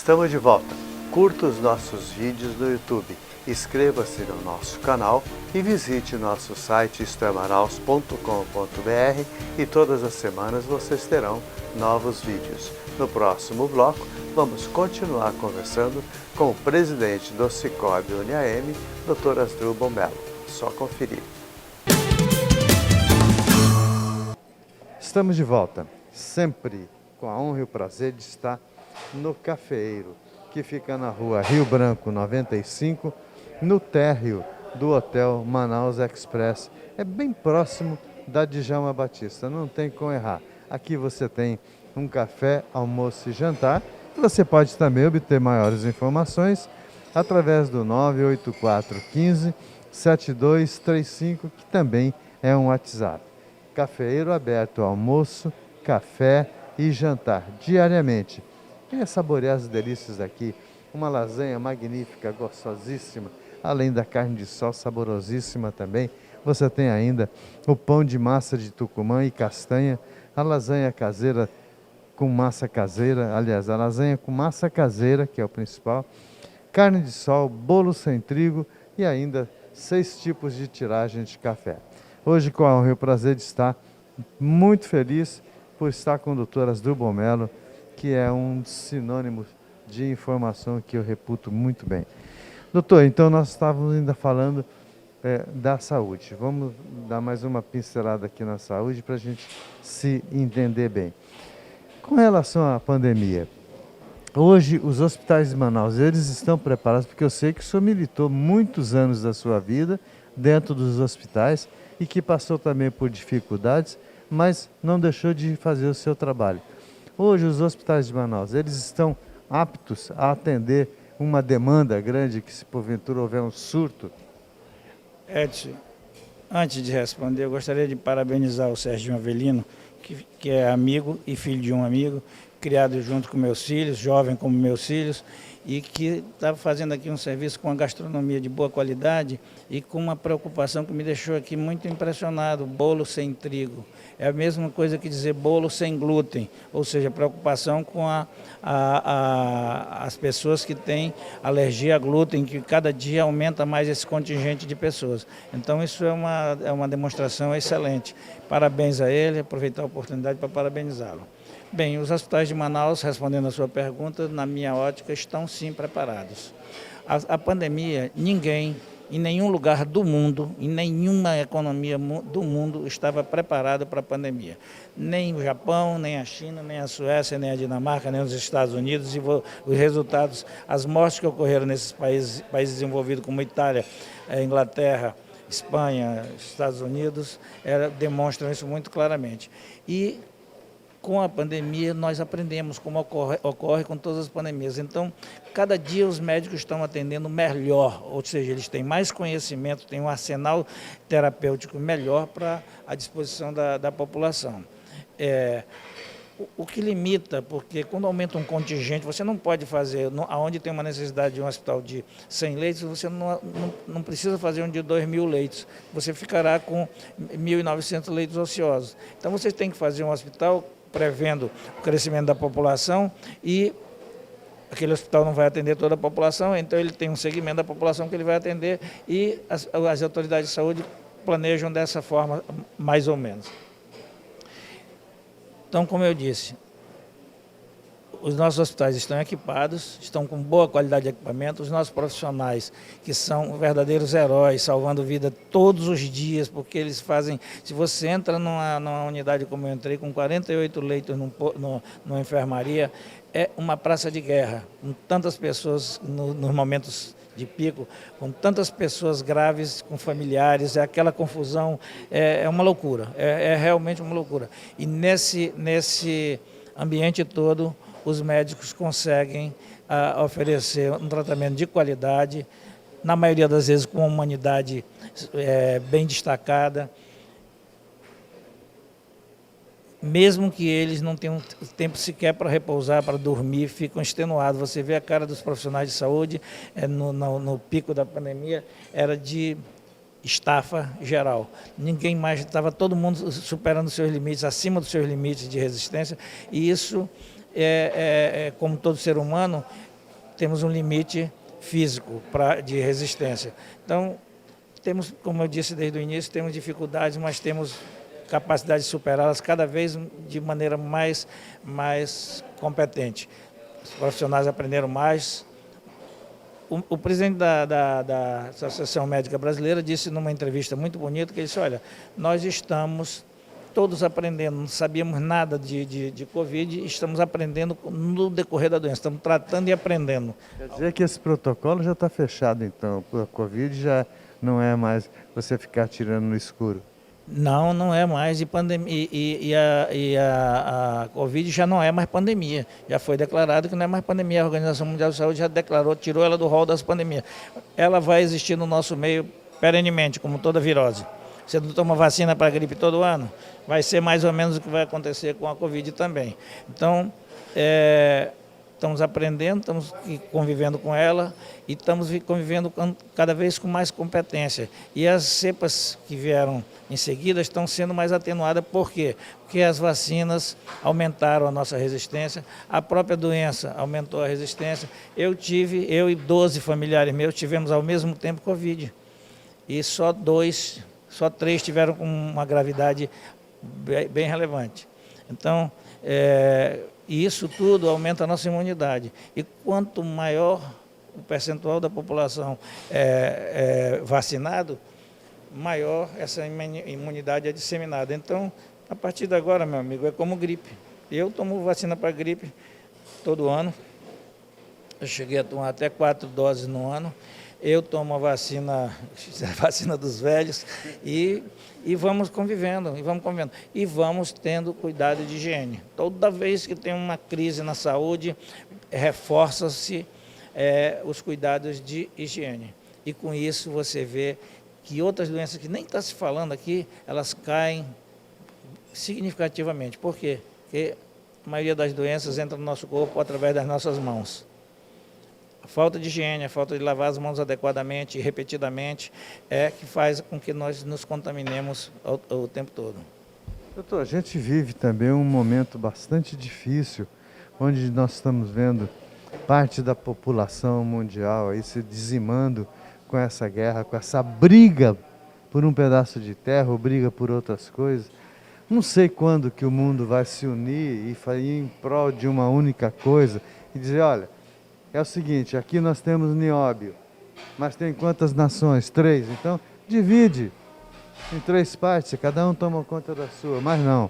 Estamos de volta. Curta os nossos vídeos no YouTube, inscreva-se no nosso canal e visite nosso site istoemanaus.com.br e todas as semanas vocês terão novos vídeos. No próximo bloco, vamos continuar conversando com o presidente do Cicobi Uniaeme, Dr. Asdrubal Melo. Só conferir. Estamos de volta, sempre com a honra e o prazer de estar no Cafeeiro, que fica na rua Rio Branco 95, no térreo do Hotel Manaus Express. É bem próximo da Djalma Batista, não tem como errar. Aqui você tem um café, almoço e jantar. Você pode também obter maiores informações através do 984 15 7235, que também é um WhatsApp. Cafeeiro aberto, almoço, café e jantar diariamente. Venha saborear as delícias daqui. Uma lasanha magnífica, gostosíssima, além da carne de sol saborosíssima também. Você tem ainda o pão de massa de Tucumã e castanha, a lasanha caseira com massa caseira, aliás, a lasanha com massa caseira, que é o principal, carne de sol, bolo sem trigo e ainda 6 tipos de tiragem de café. Hoje, com a honra e o prazer de estar muito feliz por estar com o Dr. Asdrubal Melo, que é um sinônimo de informação que eu reputo muito bem. Doutor, então nós estávamos ainda falando da saúde. Vamos dar mais uma pincelada aqui na saúde para a gente se entender bem. Com relação à pandemia, hoje os hospitais de Manaus, eles estão preparados, porque eu sei que o senhor militou muitos anos da sua vida dentro dos hospitais e que passou também por dificuldades, mas não deixou de fazer o seu trabalho. Hoje os hospitais de Manaus, eles estão aptos a atender uma demanda grande que, se porventura houver um surto? Edson, antes de responder, eu gostaria de parabenizar o Serginho Avelino, que é amigo e filho de um amigo, criado junto com meus filhos, jovem como meus filhos, e que está fazendo aqui um serviço com uma gastronomia de boa qualidade e com uma preocupação que me deixou aqui muito impressionado: bolo sem trigo. É a mesma coisa que dizer bolo sem glúten, ou seja, preocupação com as pessoas que têm alergia a glúten, que cada dia aumenta mais esse contingente de pessoas. Então isso é uma demonstração excelente. Parabéns a ele, aproveitar a oportunidade para parabenizá-lo. Bem, os hospitais de Manaus, respondendo a sua pergunta, na minha ótica, estão sim preparados. A pandemia, ninguém, em nenhum lugar do mundo, em nenhuma economia do mundo estava preparado para a pandemia. Nem o Japão, nem a China, nem a Suécia, nem a Dinamarca, nem os Estados Unidos. E os resultados, as mortes que ocorreram nesses países desenvolvidos como Itália, Inglaterra, Espanha, Estados Unidos, demonstram isso muito claramente. E com a pandemia, nós aprendemos como ocorre com todas as pandemias. Então, cada dia os médicos estão atendendo melhor, ou seja, eles têm mais conhecimento, têm um arsenal terapêutico melhor para a disposição da população. O que limita, porque quando aumenta um contingente, você não pode fazer, onde tem uma necessidade de um hospital de 100 leitos, você não precisa fazer um de 2.000 leitos, você ficará com 1.900 leitos ociosos. Então, você tem que fazer um hospital prevendo o crescimento da população, e aquele hospital não vai atender toda a população, então ele tem um segmento da população que ele vai atender, e as autoridades de saúde planejam dessa forma, mais ou menos. Então, como eu disse, os nossos hospitais estão equipados, estão com boa qualidade de equipamento, os nossos profissionais, que são verdadeiros heróis, salvando vida todos os dias, porque eles fazem... Se você entra numa unidade como eu entrei, com 48 leitos numa enfermaria, é uma praça de guerra, com tantas pessoas nos momentos de pico, com tantas pessoas graves, com familiares, é aquela confusão, é uma loucura, é realmente uma loucura. E nesse ambiente todo, os médicos conseguem oferecer um tratamento de qualidade, na maioria das vezes com uma humanidade bem destacada, mesmo que eles não tenham tempo sequer para repousar, para dormir, ficam extenuados. Você vê a cara dos profissionais de saúde no pico da pandemia, era de estafa geral. Ninguém mais, estava todo mundo superando os seus limites, acima dos seus limites de resistência, e isso, como todo ser humano, temos um limite físico de resistência. Então, temos, como eu disse desde o início, temos dificuldades, mas temos capacidade de superá-las cada vez de maneira mais competente. Os profissionais aprenderam mais. O presidente da Associação Médica Brasileira disse numa entrevista muito bonita que ele disse, olha, nós estamos todos aprendendo, não sabíamos nada de Covid, estamos aprendendo no decorrer da doença, estamos tratando e aprendendo. Quer dizer que esse protocolo já está fechado, então, a Covid já não é mais você ficar tirando no escuro? Não, não é mais, a Covid já não é mais pandemia, já foi declarado que não é mais pandemia, a Organização Mundial de Saúde já declarou, tirou ela do rol das pandemias. Ela vai existir no nosso meio perenemente, como toda virose. Você não toma vacina para a gripe todo ano, vai ser mais ou menos o que vai acontecer com a Covid também. Então, estamos aprendendo, estamos convivendo com ela e estamos convivendo cada vez com mais competência. E as cepas que vieram em seguida estão sendo mais atenuadas. Por quê? Porque as vacinas aumentaram a nossa resistência, a própria doença aumentou a resistência. Eu e 12 familiares meus tivemos ao mesmo tempo Covid. E só 3 tiveram uma gravidade bem relevante. Então, e isso tudo aumenta a nossa imunidade. E quanto maior o percentual da população vacinado, maior essa imunidade é disseminada. Então, a partir de agora, meu amigo, é como gripe. Eu tomo vacina para gripe todo ano. Eu cheguei a tomar até 4 doses no ano. Eu tomo a vacina dos velhos e vamos convivendo, e vamos tendo cuidado de higiene. Toda vez que tem uma crise na saúde, reforça-se os cuidados de higiene. E com isso você vê que outras doenças que nem está se falando aqui, elas caem significativamente. Por quê? Porque a maioria das doenças entra no nosso corpo através das nossas mãos. A falta de higiene, a falta de lavar as mãos adequadamente e repetidamente que faz com que nós nos contaminemos o tempo todo. Doutor, a gente vive também um momento bastante difícil, onde nós estamos vendo parte da população mundial aí se dizimando com essa guerra, com essa briga por um pedaço de terra ou briga por outras coisas. Não sei quando que o mundo vai se unir e ir em prol de uma única coisa e dizer, olha, é o seguinte, aqui nós temos Nióbio, mas tem quantas nações? 3. Então, divide em 3 partes, cada um toma conta da sua. Mas não,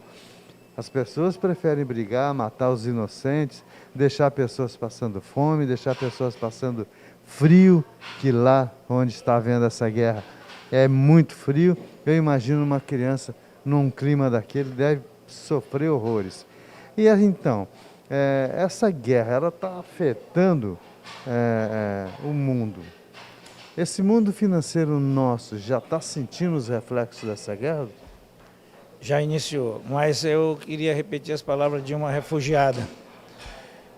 as pessoas preferem brigar, matar os inocentes, deixar pessoas passando fome, deixar pessoas passando frio, que lá onde está havendo essa guerra é muito frio. Eu imagino uma criança num clima daquele, deve sofrer horrores. E então, essa guerra, ela está afetando o mundo. Esse mundo financeiro nosso já está sentindo os reflexos dessa guerra? Já iniciou, mas eu queria repetir as palavras de uma refugiada,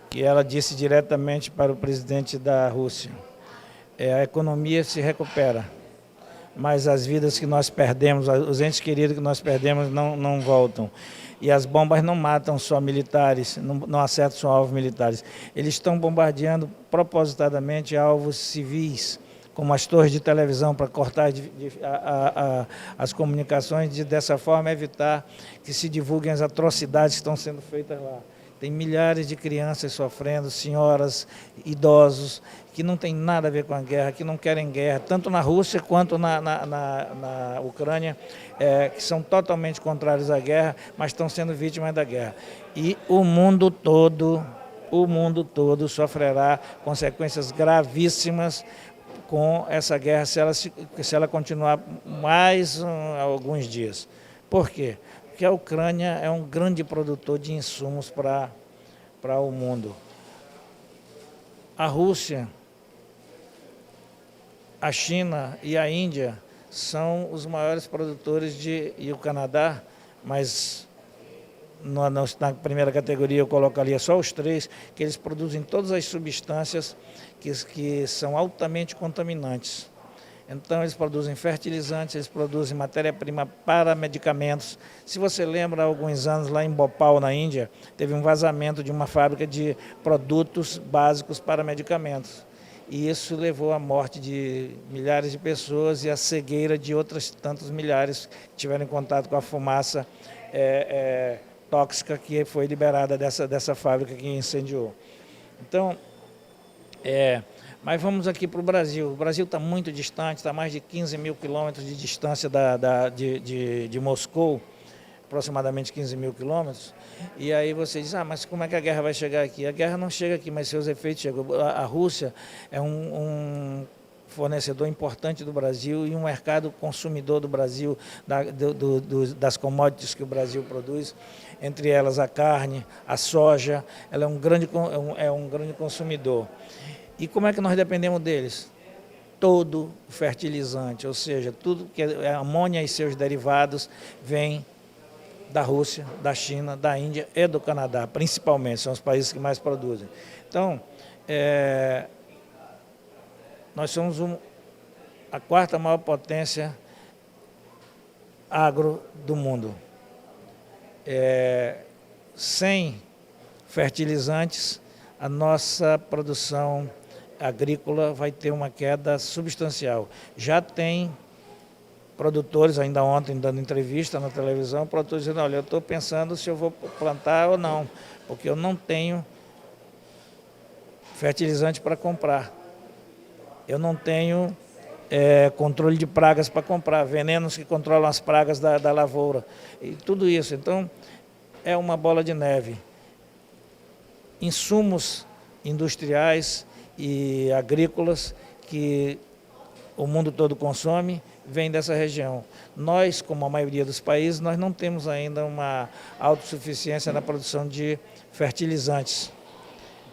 que ela disse diretamente para o presidente da Rússia. A economia se recupera, mas as vidas que nós perdemos, os entes queridos que nós perdemos não voltam. E as bombas não matam só militares, não acertam só alvos militares. Eles estão bombardeando propositadamente alvos civis, como as torres de televisão, para cortar as comunicações e dessa forma evitar que se divulguem as atrocidades que estão sendo feitas lá. Tem milhares de crianças sofrendo, senhoras, idosos, que não tem nada a ver com a guerra, que não querem guerra, tanto na Rússia quanto na Ucrânia, que são totalmente contrários à guerra, mas estão sendo vítimas da guerra. E o mundo todo sofrerá consequências gravíssimas com essa guerra se ela continuar mais alguns dias. Por quê? Porque a Ucrânia é um grande produtor de insumos para o mundo. A Rússia, a China e a Índia são os maiores produtores e o Canadá, mas na primeira categoria eu colocaria só os 3, que eles produzem todas as substâncias que são altamente contaminantes. Então eles produzem fertilizantes, eles produzem matéria-prima para medicamentos. Se você lembra, há alguns anos lá em Bhopal, na Índia, teve um vazamento de uma fábrica de produtos básicos para medicamentos. E isso levou à morte de milhares de pessoas e à cegueira de outras tantos milhares que tiveram contato com a fumaça tóxica que foi liberada dessa fábrica que incendiou. Então, mas vamos aqui para o Brasil. O Brasil está muito distante, está a mais de 15 mil quilômetros de distância de Moscou, aproximadamente 15 mil quilômetros. E aí você diz, mas como é que a guerra vai chegar aqui? A guerra não chega aqui, mas seus efeitos chegam. A Rússia é um fornecedor importante do Brasil e um mercado consumidor do Brasil, das commodities que o Brasil produz, entre elas a carne, a soja, ela é um grande consumidor. E como é que nós dependemos deles? Todo fertilizante, ou seja, tudo que é amônia e seus derivados vem da Rússia, da China, da Índia e do Canadá, principalmente, são os países que mais produzem. Então, nós somos a quarta maior potência agro do mundo. Sem fertilizantes, a nossa produção agrícola vai ter uma queda substancial. Já tem produtores, ainda ontem dando entrevista na televisão, produtores dizendo, olha, eu estou pensando se eu vou plantar ou não, porque eu não tenho fertilizante para comprar. Eu não tenho controle de pragas para comprar, venenos que controlam as pragas da lavoura. E tudo isso, então, é uma bola de neve. Insumos industriais e agrícolas que o mundo todo consome, vem dessa região. Nós, como a maioria dos países, nós não temos ainda uma autossuficiência na produção de fertilizantes.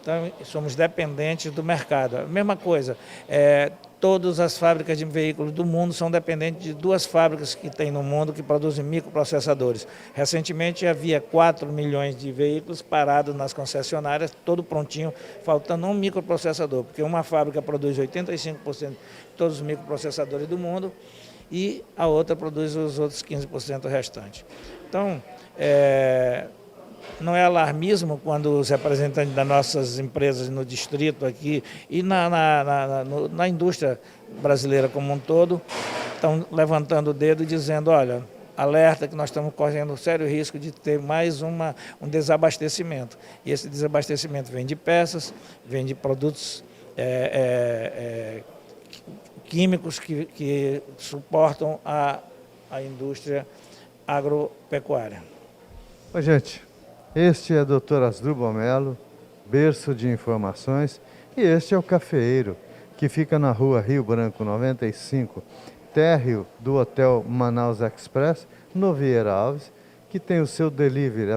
Então, somos dependentes do mercado. A mesma coisa, todas as fábricas de veículos do mundo são dependentes de duas fábricas que tem no mundo que produzem microprocessadores. Recentemente havia 4 milhões de veículos parados nas concessionárias, todo prontinho, faltando um microprocessador, porque uma fábrica produz 85% de todos os microprocessadores do mundo e a outra produz os outros 15% restantes. Então, não é alarmismo quando os representantes das nossas empresas no distrito aqui e na indústria brasileira como um todo estão levantando o dedo e dizendo, olha, alerta que nós estamos correndo sério risco de ter mais um desabastecimento. E esse desabastecimento vem de peças, vem de produtos químicos que suportam a indústria agropecuária. Oi, gente. Este é o Dr. Asdrubal Melo, berço de informações, e este é o Cafeeiro, que fica na rua Rio Branco 95, térreo do Hotel Manaus Express, no Vieira Alves, que tem o seu delivery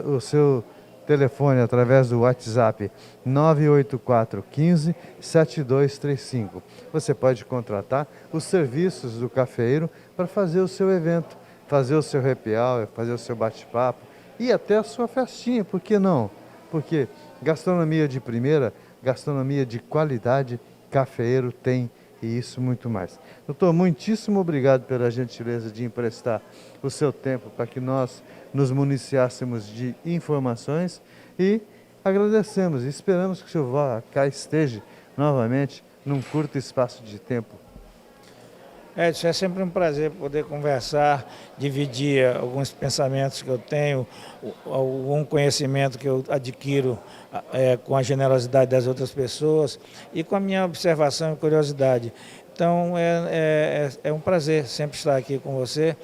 o seu telefone através do WhatsApp 984 15 7235. Você pode contratar os serviços do Cafeeiro para fazer o seu evento, fazer o seu happy hour, fazer o seu bate-papo, e até a sua festinha, por que não? Porque gastronomia de primeira, gastronomia de qualidade, Cafeeiro tem, e isso muito mais. Doutor, muitíssimo obrigado pela gentileza de emprestar o seu tempo para que nós nos municiássemos de informações e agradecemos e esperamos que o senhor cá esteja novamente num curto espaço de tempo. Edson, é sempre um prazer poder conversar, dividir alguns pensamentos que eu tenho, algum conhecimento que eu adquiro com a generosidade das outras pessoas e com a minha observação e curiosidade. Então, é um prazer sempre estar aqui com você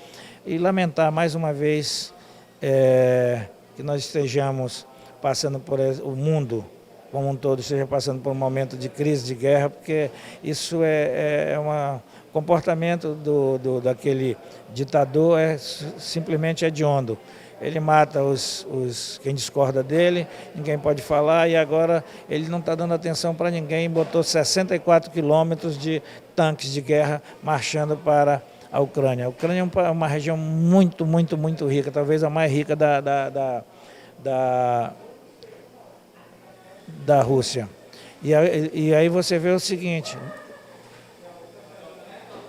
e lamentar mais uma vez que nós estejamos passando por o mundo como um todo esteja passando por um momento de crise, de guerra, porque isso um comportamento daquele ditador simplesmente hediondo. Ele mata quem discorda dele, ninguém pode falar, e agora ele não está dando atenção para ninguém, botou 64 quilômetros de tanques de guerra marchando para a Ucrânia. A Ucrânia é uma região muito, muito, muito rica, talvez a mais rica da Rússia. E aí você vê o seguinte,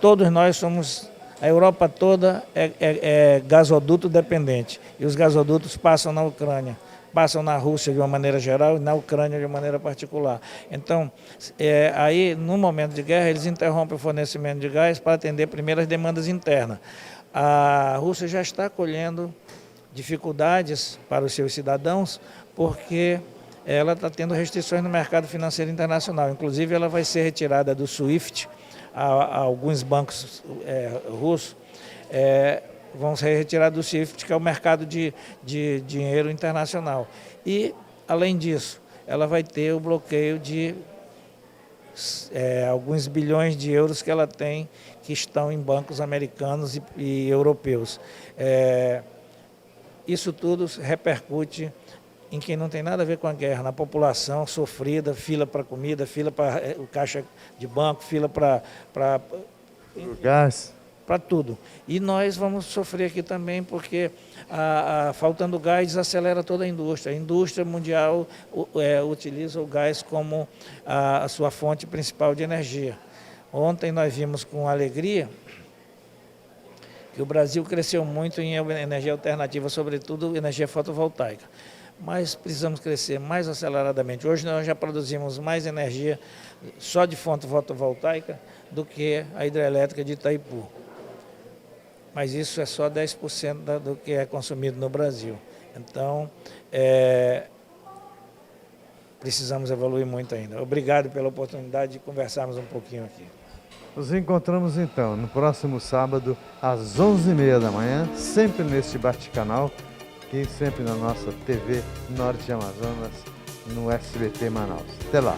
todos nós somos, a Europa toda é gasoduto dependente, e os gasodutos passam na Ucrânia, passam na Rússia de uma maneira geral e na Ucrânia de uma maneira particular. Então, aí, no momento de guerra, eles interrompem o fornecimento de gás para atender primeiro as demandas internas. A Rússia já está colhendo dificuldades para os seus cidadãos, porque ela está tendo restrições no mercado financeiro internacional. Inclusive, ela vai ser retirada do SWIFT, a alguns bancos russos vão ser retirados do SWIFT, que é o mercado de dinheiro internacional. E, além disso, ela vai ter o bloqueio de alguns bilhões de euros que ela tem, que estão em bancos americanos e europeus. Isso tudo repercute em quem não tem nada a ver com a guerra, na população sofrida, fila para comida, fila para o caixa de banco, fila para gás, para tudo. E nós vamos sofrer aqui também, porque faltando gás desacelera toda a indústria. A indústria mundial utiliza o gás como a sua fonte principal de energia. Ontem nós vimos com alegria que o Brasil cresceu muito em energia alternativa, sobretudo energia fotovoltaica. Mas precisamos crescer mais aceleradamente. Hoje nós já produzimos mais energia só de fonte fotovoltaica do que a hidrelétrica de Itaipu. Mas isso é só 10% do que é consumido no Brasil. Então, precisamos evoluir muito ainda. Obrigado pela oportunidade de conversarmos um pouquinho aqui. Nos encontramos então no próximo sábado às 11h30 da manhã, sempre neste bate-canal, aqui sempre na nossa TV Norte Amazonas, no SBT Manaus. Até lá!